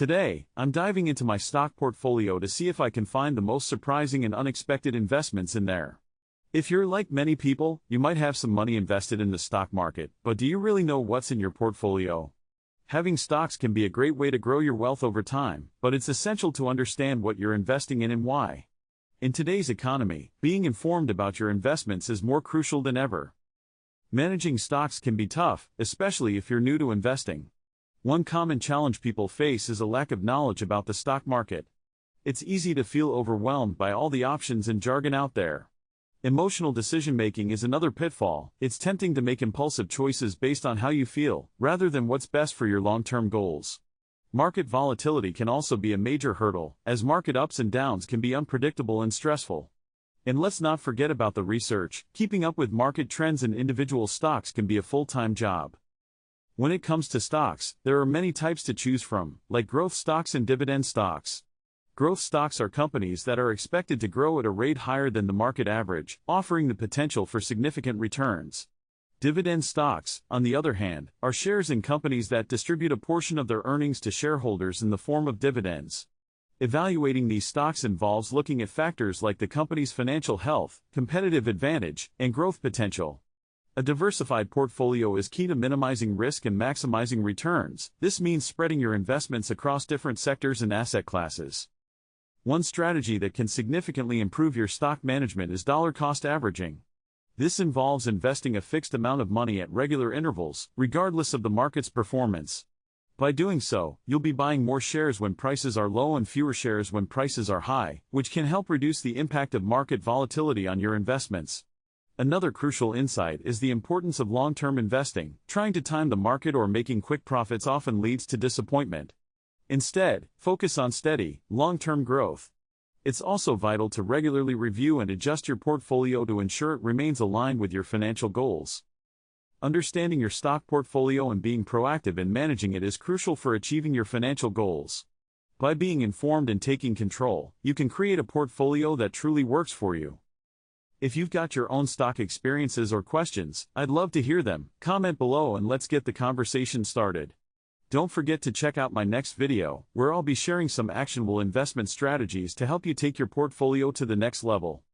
Today, I'm diving into my stock portfolio to see if I can find the most surprising and unexpected investments in there. If you're like many people, you might have some money invested in the stock market, but do you really know what's in your portfolio? Having stocks can be a great way to grow your wealth over time, but it's essential to understand what you're investing in and why. In today's economy, being informed about your investments is more crucial than ever. Managing stocks can be tough, especially if you're new to investing. One common challenge people face is a lack of knowledge about the stock market. It's easy to feel overwhelmed by all the options and jargon out there. Emotional decision-making is another pitfall. It's tempting to make impulsive choices based on how you feel, rather than what's best for your long-term goals. Market volatility can also be a major hurdle, as market ups and downs can be unpredictable and stressful. And let's not forget about the research. Keeping up with market trends in individual stocks can be a full-time job. When it comes to stocks, there are many types to choose from, like growth stocks and dividend stocks. Growth stocks are companies that are expected to grow at a rate higher than the market average, offering the potential for significant returns. Dividend stocks, on the other hand, are shares in companies that distribute a portion of their earnings to shareholders in the form of dividends. Evaluating these stocks involves looking at factors like the company's financial health, competitive advantage, and growth potential. A diversified portfolio is key to minimizing risk and maximizing returns. This means spreading your investments across different sectors and asset classes. One strategy that can significantly improve your stock management is dollar-cost averaging. This involves investing a fixed amount of money at regular intervals, regardless of the market's performance. By doing so, you'll be buying more shares when prices are low and fewer shares when prices are high, which can help reduce the impact of market volatility on your investments. Another crucial insight is the importance of long-term investing. Trying to time the market or making quick profits often leads to disappointment. Instead, focus on steady, long-term growth. It's also vital to regularly review and adjust your portfolio to ensure it remains aligned with your financial goals. Understanding your stock portfolio and being proactive in managing it is crucial for achieving your financial goals. By being informed and taking control, you can create a portfolio that truly works for you. If you've got your own stock experiences or questions, I'd love to hear them. Comment below and let's get the conversation started. Don't forget to check out my next video, where I'll be sharing some actionable investment strategies to help you take your portfolio to the next level.